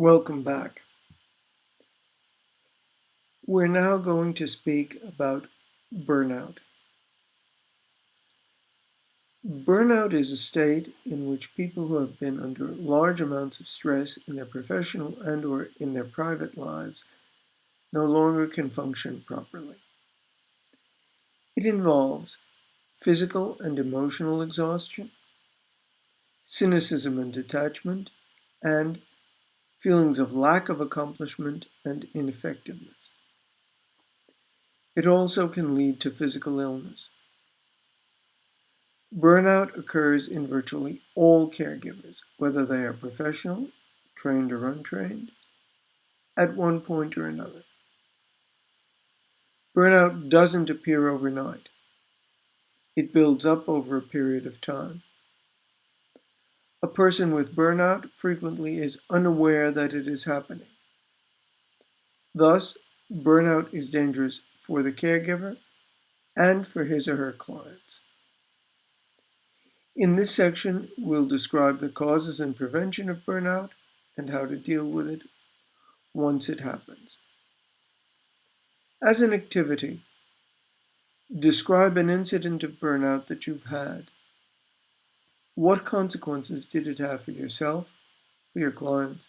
Welcome back. We're now going to speak about burnout. Burnout is a state in which people who have been under large amounts of stress in their professional and/or in their private lives no longer can function properly. It involves physical and emotional exhaustion, cynicism and detachment, and feelings of lack of accomplishment and ineffectiveness. It also can lead to physical illness. Burnout occurs in virtually all caregivers, whether they are professional, trained or untrained, at one point or another. Burnout doesn't appear overnight. It builds up over a period of time. A person with burnout frequently is unaware that it is happening. Thus, burnout is dangerous for the caregiver and for his or her clients. In this section, we'll describe the causes and prevention of burnout and how to deal with it once it happens. As an activity, describe an incident of burnout that you've had. What consequences did it have for yourself, for your clients,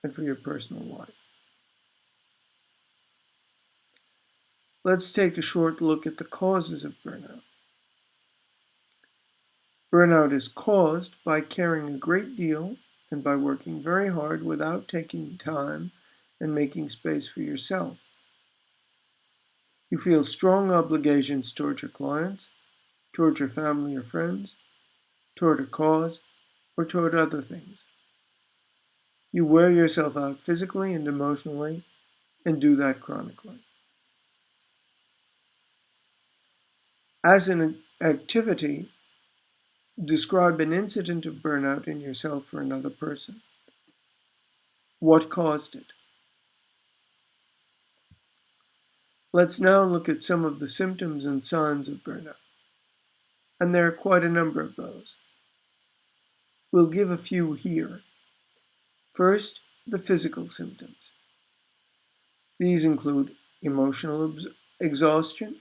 and for your personal life? Let's take a short look at the causes of burnout. Burnout is caused by caring a great deal and by working very hard without taking time and making space for yourself. You feel strong obligations toward your clients, toward your family or friends, toward a cause, or toward other things. You wear yourself out physically and emotionally and do that chronically. As an activity, describe an incident of burnout in yourself or another person. What caused it? Let's now look at some of the symptoms and signs of burnout. And there are quite a number of those. We'll give a few here. First, the physical symptoms. These include emotional exhaustion,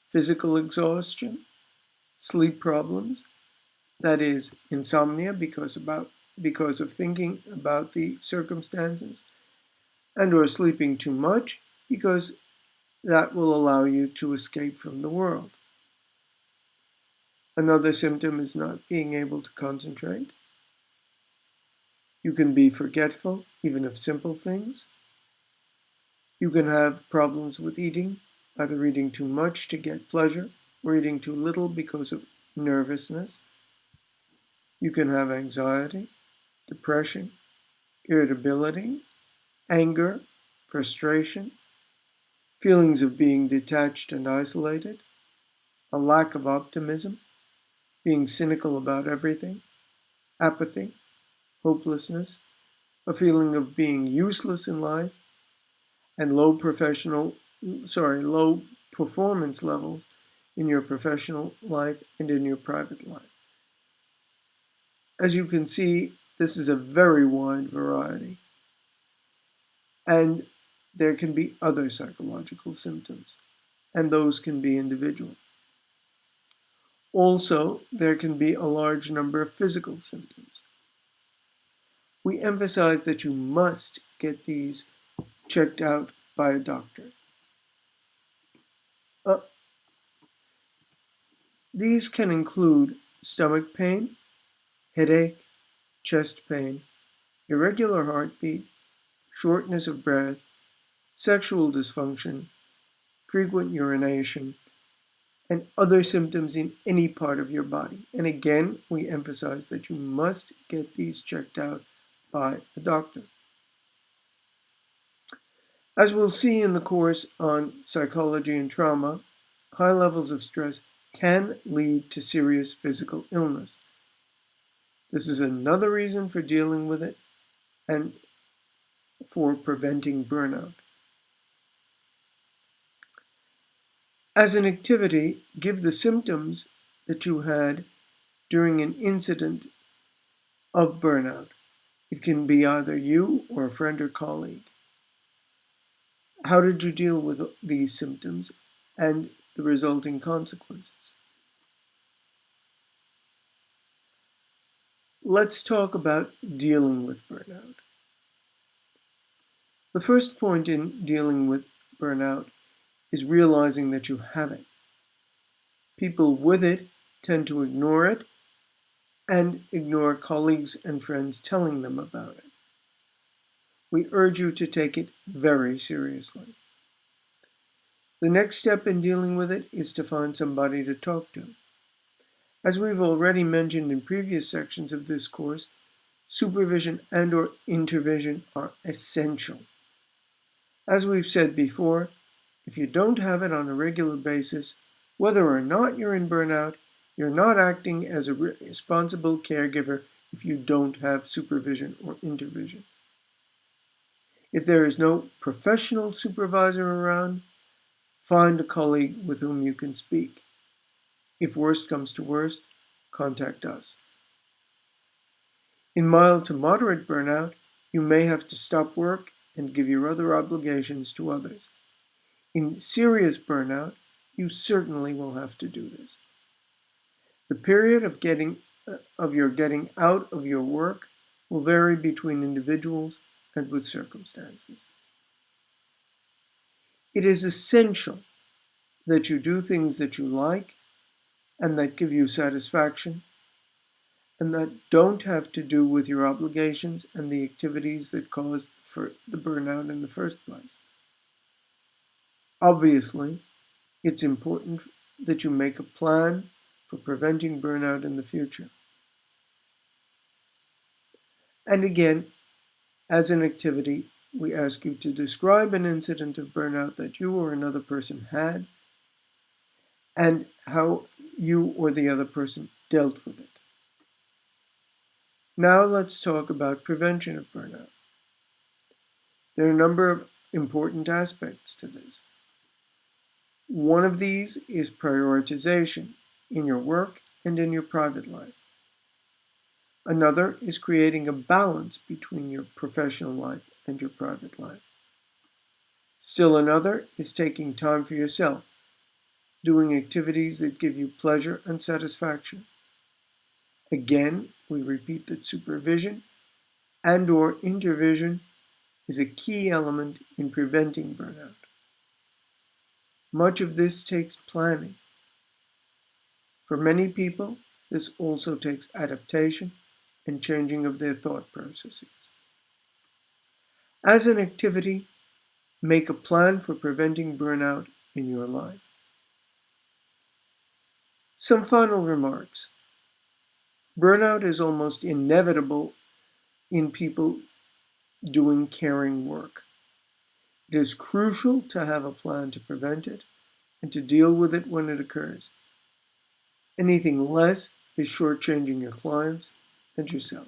physical exhaustion, sleep problems, that is, insomnia because of thinking about the circumstances, and or sleeping too much because that will allow you to escape from the world. Another symptom is not being able to concentrate. You can be forgetful, even of simple things. You can have problems with eating, either eating too much to get pleasure or eating too little because of nervousness. You can have anxiety, depression, irritability, anger, frustration, feelings of being detached and isolated, a lack of optimism, being cynical about everything, apathy, hopelessness, a feeling of being useless in life, and low performance levels in your professional life and in your private life. As you can see, this is a very wide variety. And there can be other psychological symptoms, and those can be individual. Also, there can be a large number of physical symptoms. We emphasize that you must get these checked out by a doctor. These can include stomach pain, headache, chest pain, irregular heartbeat, shortness of breath, sexual dysfunction, frequent urination, and other symptoms in any part of your body. And again, we emphasize that you must get these checked out by a doctor. As we'll see in the course on psychology and trauma, high levels of stress can lead to serious physical illness. This is another reason for dealing with it and for preventing burnout. As an activity, give the symptoms that you had during an incident of burnout. It can be either you or a friend or colleague. How did you deal with these symptoms and the resulting consequences? Let's talk about dealing with burnout. The first point in dealing with burnout is realizing that you have it. People with it tend to ignore it and ignore colleagues and friends telling them about it. We urge you to take it very seriously. The next step in dealing with it is to find somebody to talk to. As we've already mentioned in previous sections of this course, supervision and/or intervision are essential. As we've said before, if you don't have it on a regular basis, whether or not you're in burnout, you're not acting as a responsible caregiver if you don't have supervision or intervision. If there is no professional supervisor around, find a colleague with whom you can speak. If worst comes to worst, contact us. In mild to moderate burnout, you may have to stop work and give your other obligations to others. In serious burnout, you certainly will have to do this. The period of your getting out of your work will vary between individuals and with circumstances. It is essential that you do things that you like and that give you satisfaction and that don't have to do with your obligations and the activities that caused the burnout in the first place. Obviously, it's important that you make a plan for preventing burnout in the future. And again, as an activity, we ask you to describe an incident of burnout that you or another person had and how you or the other person dealt with it. Now let's talk about prevention of burnout. There are a number of important aspects to this. One of these is prioritization in your work and in your private life. Another is creating a balance between your professional life and your private life. Still another is taking time for yourself, doing activities that give you pleasure and satisfaction. Again, we repeat that supervision and/or intervision is a key element in preventing burnout. Much of this takes planning. For many people, this also takes adaptation and changing of their thought processes. As an activity, make a plan for preventing burnout in your life. Some final remarks. Burnout is almost inevitable in people doing caring work. It is crucial to have a plan to prevent it and to deal with it when it occurs. Anything less is shortchanging your clients and yourself.